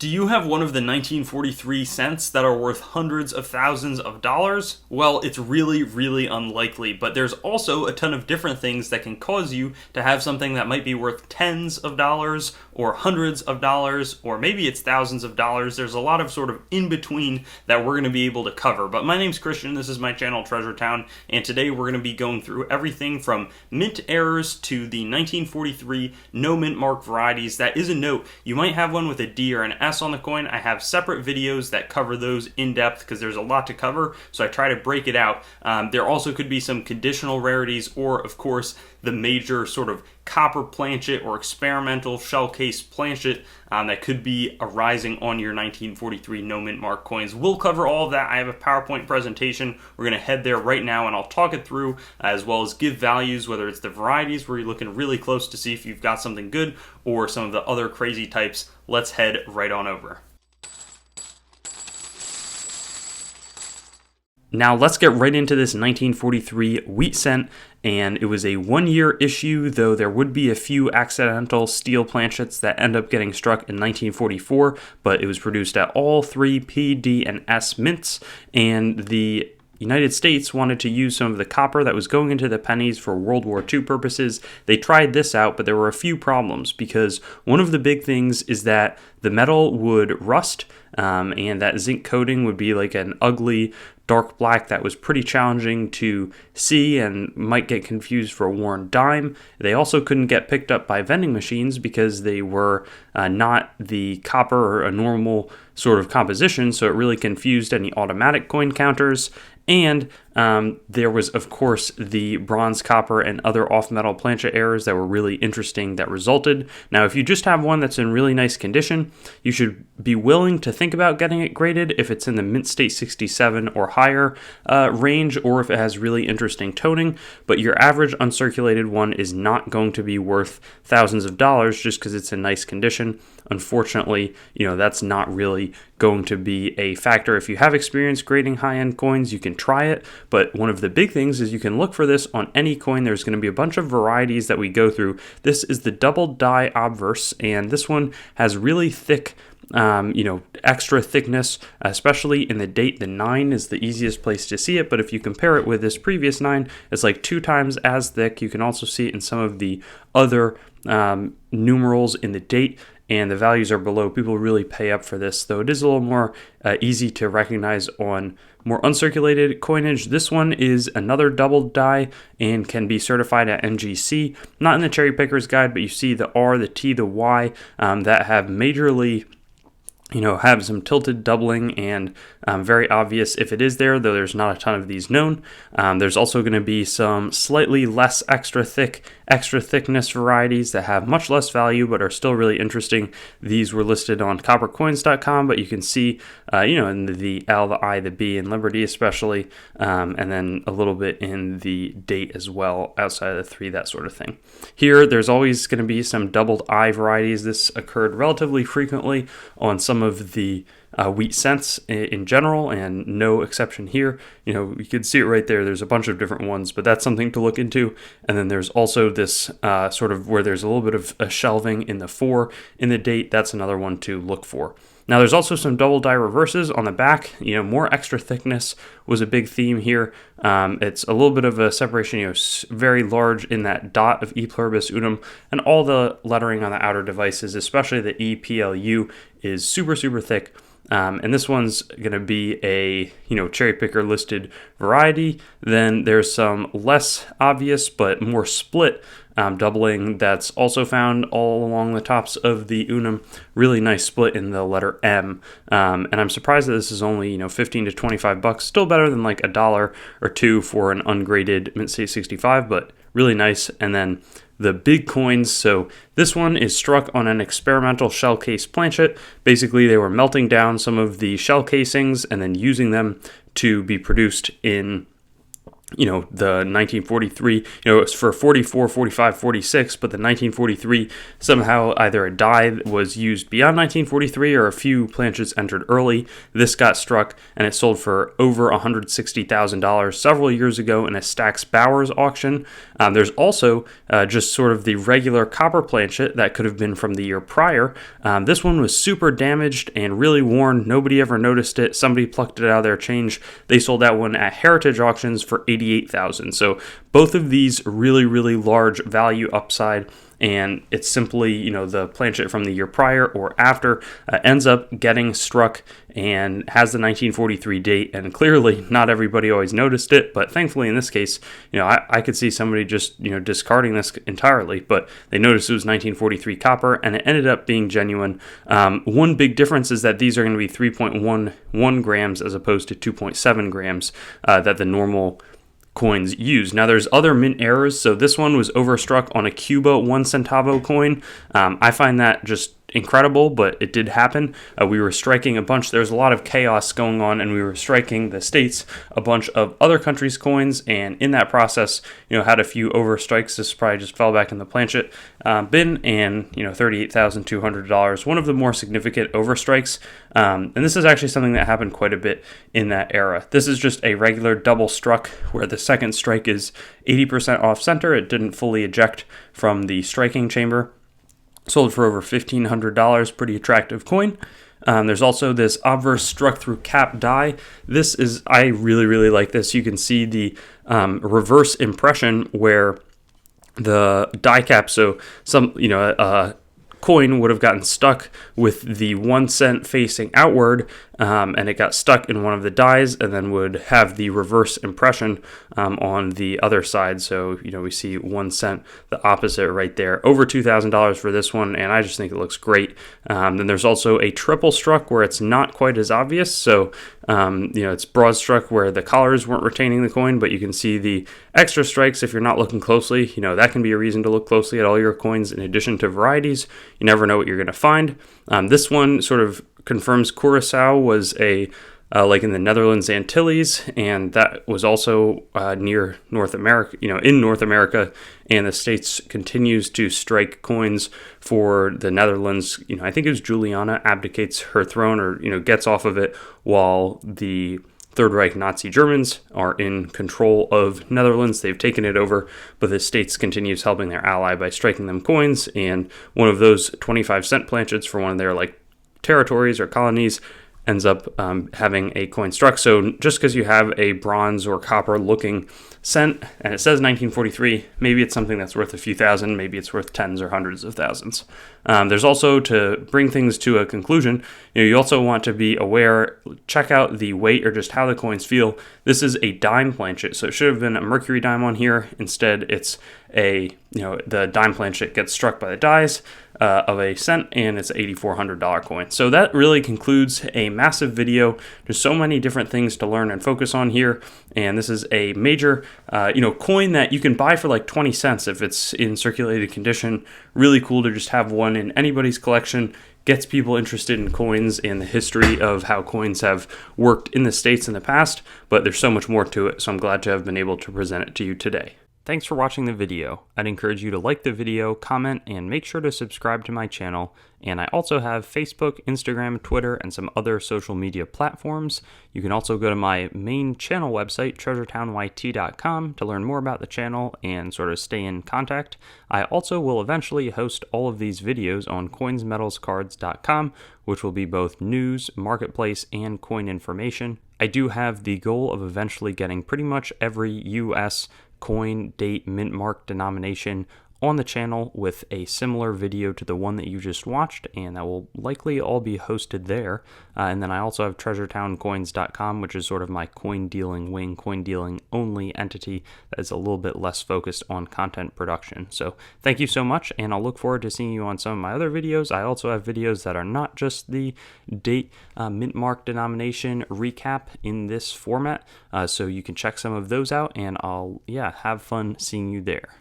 Do you have one of the 1943 cents that are worth hundreds of thousands of dollars? Well, it's really, really unlikely, but there's also a ton of different things that can cause you to have something that might be worth tens of dollars or hundreds of dollars, or maybe it's thousands of dollars. There's a lot of sort of in between that we're going to be able to cover. But my name's Christian, this is my channel Treasure Town, and today we're going to be going through everything from mint errors to the 1943 no mint mark varieties. That is a note, you might have one with a D or an S on the coin. I have separate videos that cover those in depth because there's a lot to cover, so I try to break it out. There also could be some conditional rarities, or of course the major sort of copper planchet or experimental shell case planchet that could be arising on your 1943 no mint mark coins. We'll cover all of that. I have a PowerPoint presentation. We're going to head there right now and I'll talk it through, as well as give values, whether it's the varieties where you're looking really close to see if you've got something good, or some of the other crazy types. Let's head right on over. Now let's get right into this 1943 wheat cent, and it was a 1-year issue, though there would be a few accidental steel planchets that end up getting struck in 1944, but it was produced at all three P, D, and S mints, and the United States wanted to use some of the copper that was going into the pennies for World War II purposes. They tried this out, but there were a few problems, because one of the big things is that the metal would rust, and that zinc coating would be like an ugly dark black that was pretty challenging to see and might get confused for a worn dime. They also couldn't get picked up by vending machines because they were not the copper or a normal sort of composition, so it really confused any automatic coin counters. And there was, of course, the bronze, copper, and other off-metal planchet errors that were really interesting that resulted. Now, if you just have one that's in really nice condition, you should be willing to think about getting it graded if it's in the mint state 67 or higher range, or if it has really interesting toning. But your average uncirculated one is not going to be worth thousands of dollars just because it's in nice condition. Unfortunately, that's not really going to be a factor. If you have experience grading high-end coins, you can try it, but one of the big things is you can look for this on any coin. There's going to be a bunch of varieties that we go through. This is the double die obverse, and this one has really thick extra thickness, especially in the date. The 9 is the easiest place to see it, but if you compare it with this previous 9, it's like 2 times as thick. You can also see it in some of the other numerals in the date, and the values are below. People really pay up for this, though it is a little more easy to recognize on more uncirculated coinage. This one is another double die and can be certified at NGC. Not in the Cherry Picker's Guide, but you see the R, the T, the Y that have majorly have some tilted doubling, and very obvious if it is there, though there's not a ton of these known. There's also going to be some slightly less extra thickness varieties that have much less value but are still really interesting. These were listed on coppercoins.com, but you can see in the L, the I, the B, and Liberty especially, and then a little bit in the date as well, outside of the 3, that sort of thing. Here, there's always going to be some doubled I varieties. This occurred relatively frequently on some of the wheat cents in general, and no exception here. You can see it right there. There's a bunch of different ones, but that's something to look into. And then there's also this sort of where there's a little bit of a shelving in the 4 in the date. That's another one to look for. Now, there's also some double die reverses on the back. More extra thickness was a big theme here. It's a little bit of a separation, very large in that dot of E pluribus unum, and all the lettering on the outer devices, especially the EPLU, is super, super thick. And this one's going to be a, cherry picker listed variety. Then there's some less obvious but more split doubling that's also found all along the tops of the unum. Really nice split in the letter M. And I'm surprised that this is only, $15 to $25. Still better than like $1 or $2 for an ungraded mint state 65, but really nice. And then the big coins, so this one is struck on an experimental shell case planchet. Basically, they were melting down some of the shell casings and then using them to be produced in the 1943, it's for 44, 45, 46, but the 1943, somehow either a die was used beyond 1943 or a few planchets entered early. This got struck and it sold for over $160,000 several years ago in a Stack's Bowers auction. There's also just sort of the regular copper planchet that could have been from the year prior. This one was super damaged and really worn. Nobody ever noticed it. Somebody plucked it out of their change. They sold that one at heritage auctions for $88,000. So both of these really, really large value upside, and it's simply, the planchet from the year prior or after ends up getting struck and has the 1943 date, and clearly not everybody always noticed it, but thankfully in this case, I could see somebody just, discarding this entirely, but they noticed it was 1943 copper, and it ended up being genuine. One big difference is that these are going to be 3.11 grams as opposed to 2.7 grams that the normal coins use. Now there's other mint errors, so this one was overstruck on a Cuba 1 centavo coin. I find that just incredible, but it did happen. We were striking a bunch. There's a lot of chaos going on, and we were striking the States a bunch of other countries' coins, and in that process, had a few overstrikes. This probably just fell back in the planchet bin, and $38,200. One of the more significant overstrikes, and this is actually something that happened quite a bit in that era. This is just a regular double struck where the second strike is 80% off center. It didn't fully eject from the striking chamber. Sold for over $1,500, pretty attractive coin. There's also this obverse struck through cap die. I really, really like this. You can see the reverse impression where the die cap, so a coin would have gotten stuck with the 1 cent facing outward, and it got stuck in one of the dies, and then would have the reverse impression on the other side. So we see 1 cent, the opposite right there. Over $2,000 for this one, and I just think it looks great. Then there's also a triple struck where it's not quite as obvious. So it's broad struck where the collars weren't retaining the coin, but you can see the extra strikes if you're not looking closely. That can be a reason to look closely at all your coins in addition to varieties. You never know what you're going to find. This one sort of confirms Curacao was like in the Netherlands Antilles, and that was also near North America, in North America, and the States continues to strike coins for the Netherlands. I think it was Juliana abdicates her throne or, gets off of it while the Third Reich Nazi Germans are in control of Netherlands. They've taken it over, but the States continues helping their ally by striking them coins, and one of those 25-cent planchets for one of their territories or colonies ends up having a coin struck. So just because you have a bronze or copper looking cent and it says 1943, maybe it's something that's worth a few thousand, maybe it's worth tens or hundreds of thousands. There's also, to bring things to a conclusion, you also want to be aware, check out the weight or just how the coins feel. This is a dime planchet, so it should have been a mercury dime on here. Instead, it's the dime planchet gets struck by the dies of a cent, and it's an $8,400 coin. So that really concludes a massive video. There's so many different things to learn and focus on here, and this is a major coin that you can buy for like 20 cents if it's in circulated condition. Really cool to just have one in anybody's collection. Gets people interested in coins and the history of how coins have worked in the States in the past, but there's so much more to it, so I'm glad to have been able to present it to you today. Thanks for watching the video. I'd encourage you to like the video, comment, and make sure to subscribe to my channel. And I also have Facebook, Instagram, Twitter, and some other social media platforms. You can also go to my main channel website, treasuretownYT.com, to learn more about the channel and sort of stay in contact. I also will eventually host all of these videos on coinsmetalscards.com, which will be both news, marketplace, and coin information. I do have the goal of eventually getting pretty much every US coin, date, mint mark, denomination on the channel with a similar video to the one that you just watched, and that will likely all be hosted there. And then I also have treasuretowncoins.com, which is sort of my coin dealing wing, coin dealing only entity that is a little bit less focused on content production. So thank you so much, and I'll look forward to seeing you on some of my other videos. I also have videos that are not just the date, mint mark, denomination recap in this format, so you can check some of those out, and I'll have fun seeing you there.